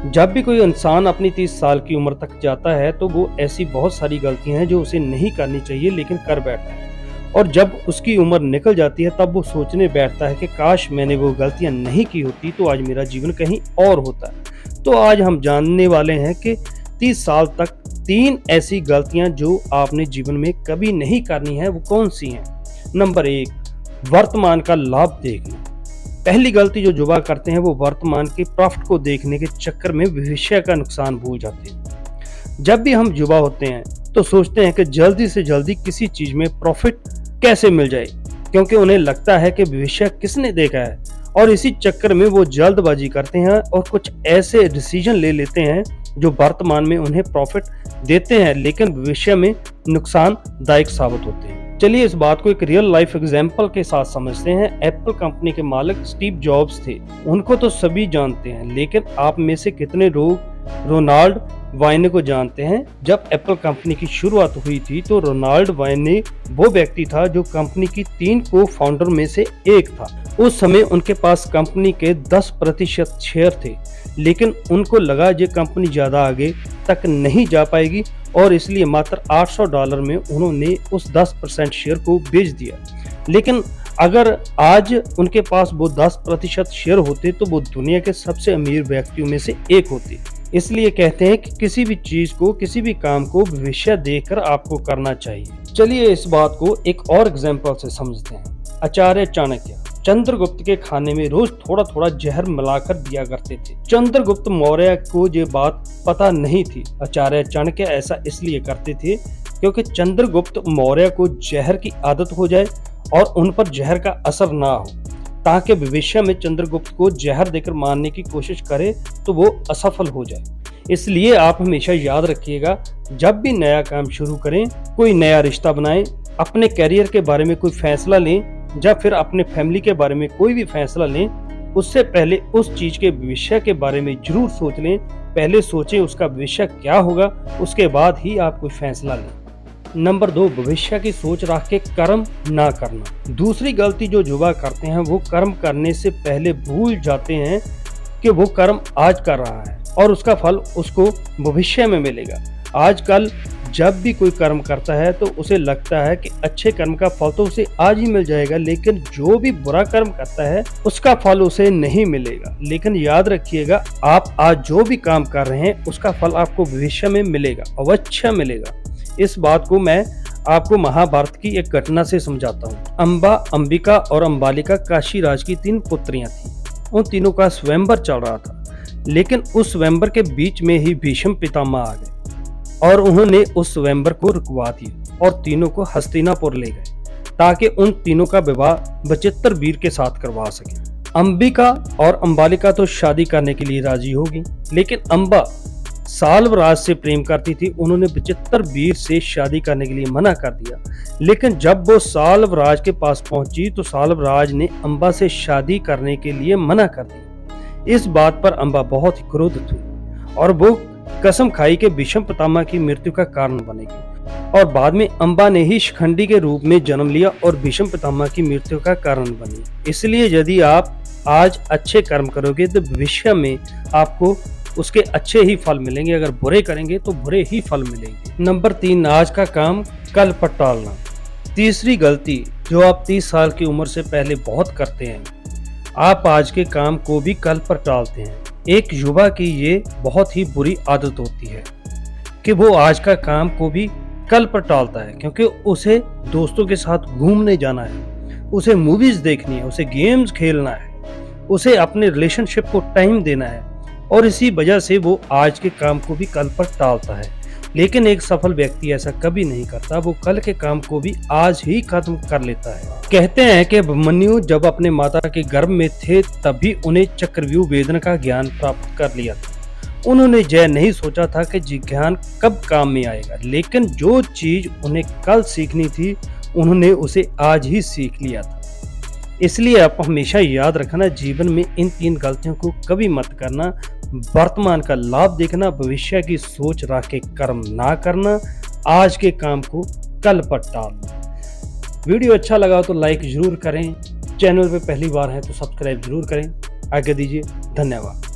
जब भी कोई इंसान अपनी 30 साल की उम्र तक जाता है तो वो ऐसी बहुत सारी गलतियां हैं जो उसे नहीं करनी चाहिए लेकिन कर बैठता है। और जब उसकी उम्र निकल जाती है तब वो सोचने बैठता है कि काश मैंने वो गलतियां नहीं की होती तो आज मेरा जीवन कहीं और होता। तो आज हम जानने वाले हैं कि 30 साल तक 3 ऐसी गलतियां जो आपने जीवन में कभी नहीं करनी है वो कौन सी हैं। नंबर 1, वर्तमान का लाभ देखना। पहली गलती जो युवा करते हैं वो वर्तमान के प्रॉफिट को देखने के चक्कर में भविष्य का नुकसान भूल जाते हैं। जब भी हम युवा होते हैं तो सोचते हैं कि जल्दी से जल्दी किसी चीज में प्रॉफिट कैसे मिल जाए, क्योंकि उन्हें लगता है कि भविष्य किसने देखा है, और इसी चक्कर में वो जल्दबाजी करते हैं और कुछ ऐसे डिसीजन ले लेते हैं जो वर्तमान में उन्हें प्रॉफिट देते हैं लेकिन भविष्य में नुकसानदायक साबित होते हैं। चलिए इस बात को एक रियल लाइफ एग्जाम्पल के साथ समझते हैं। एप्पल कंपनी के मालिक स्टीव जॉब्स थे। उनको तो सभी जानते हैं, लेकिन आप में से कितने लोग रोनाल्ड वायने को जानते हैं? जब एप्पल कंपनी की शुरुआत हुई थी तो रोनाल्ड वायने वो व्यक्ति था जो कंपनी की 3 को फाउंडर में से एक था। उस समय उनके पास कंपनी के 10% शेयर थे, लेकिन उनको लगा ये कंपनी ज्यादा आगे तक नहीं जा पाएगी और इसलिए मात्र $800 में उन्होंने उस 10% शेयर को बेच दिया। लेकिन अगर आज उनके पास वो 10% शेयर होते तो वो दुनिया के सबसे अमीर व्यक्तियों में से एक होते। इसलिए कहते हैं कि किसी भी चीज को, किसी भी काम को भविष्य देखकर आपको करना चाहिए। चलिए इस बात को एक और एग्जाम्पल से समझते हैं। आचार्य चाणक्य चंद्रगुप्त के खाने में रोज थोड़ा थोड़ा जहर मिलाकर दिया करते थे। चंद्रगुप्त मौर्य को ये बात पता नहीं थी। आचार्य चाणक्य ऐसा इसलिए करते थे क्योंकि चंद्रगुप्त मौर्य को जहर की आदत हो जाए और उन पर जहर का असर ना हो, ताकि भविष्य में चंद्रगुप्त को जहर देकर मारने की कोशिश करे तो वो असफल हो जाए। इसलिए आप हमेशा याद रखिएगा, जब भी नया काम शुरू करें, कोई नया रिश्ता बनाएं, अपने करियर के बारे में कोई फैसला लें या फिर अपने फैमिली के बारे में कोई भी फैसला लें, उससे पहले उस चीज के भविष्य के बारे में जरूर सोच लें। पहले सोचें उसका भविष्य क्या होगा, उसके बाद ही आप कोई फैसला लें। नंबर 2, भविष्य की सोच रख के कर्म ना करना। दूसरी गलती जो युवा करते हैं वो कर्म करने से पहले भूल जाते हैं कि वो कर्म आज कर रहा है और उसका फल उसको भविष्य में मिलेगा। आजकल जब भी कोई कर्म करता है तो उसे लगता है कि अच्छे कर्म का फल तो उसे आज ही मिल जाएगा, लेकिन जो भी बुरा कर्म करता है उसका फल उसे नहीं मिलेगा। लेकिन याद रखिएगा, आप आज जो भी काम कर रहे हैं उसका फल आपको भविष्य में मिलेगा, अवश्य मिलेगा। इस बात को मैं आपको महाभारत की एक घटना से समझाता हूँ। अंबा, अंबिका और अंबालिका काशी राज की 3 पुत्रियां थीं। उन तीनों का स्वयंवर चल रहा था, लेकिन उस स्वयंवर के बीच में ही भीष्म पितामह आ गए और उन्होंने उस स्वयंवर को रुकवा दिया और तीनों को हस्तिनापुर ले गए ताकि उन तीनों का विवाह बचित्र वीर के साथ करवा सके। अंबिका और अंबालिका तो शादी करने के लिए राजी होगी, लेकिन अंबा साल्वराज से प्रेम करती थी। उन्होंने बचित्र वीर से शादी करने के लिए मना कर दिया, लेकिन जब वो साल्वराज के पास पहुंची तो साल्वराज ने अंबा से शादी करने के लिए मना कर दिया। इस बात पर अंबा बहुत ही क्रोधित हुई और वो कसम खाई कि भीष्म पितामह की मृत्यु का कारण बनेगी, और बाद में अंबा ने ही शिखंडी के रूप में जन्म लिया और भीष्म पितामह की मृत्यु का कारण बनी। इसलिए यदि आप आज अच्छे कर्म करोगे तो भविष्य में आपको उसके अच्छे ही फल मिलेंगे, अगर बुरे करेंगे तो बुरे ही फल मिलेंगे। नंबर 3, आज का काम कल पर टालना। तीसरी गलती जो आप 30 साल की उम्र से पहले बहुत करते हैं, आप आज के काम को भी कल पर टालते हैं। एक युवा की ये बहुत ही बुरी आदत होती है कि वो आज का काम को भी कल पर टालता है, क्योंकि उसे दोस्तों के साथ घूमने जाना है, उसे मूवीज देखनी है, उसे गेम्स खेलना है, उसे अपने रिलेशनशिप को टाइम देना है, और इसी वजह से वो आज के काम को भी कल पर टालता है। लेकिन एक सफल व्यक्ति ऐसा कभी नहीं करता, वो कल के काम को भी आज ही खत्म कर लेता है। कहते हैं कि अभिमन्यु जब अपने माता के गर्भ में थे तभी उन्हें चक्रव्यूह वेदना का ज्ञान प्राप्त कर लिया था। उन्होंने यह नहीं सोचा था कि ज्ञान कब काम में आएगा, लेकिन जो चीज उन्हें कल सीखनी थी उन्होंने उसे आज ही सीख लिया था। इसलिए आप हमेशा याद रखना, जीवन में इन 3 गलतियों को कभी मत करना। वर्तमान का लाभ देखना, भविष्य की सोच रख के कर्म ना करना, आज के काम को कल पर टालना। वीडियो अच्छा लगा तो लाइक जरूर करें, चैनल पे पहली बार है तो सब्सक्राइब जरूर करें। आगे दीजिए, धन्यवाद।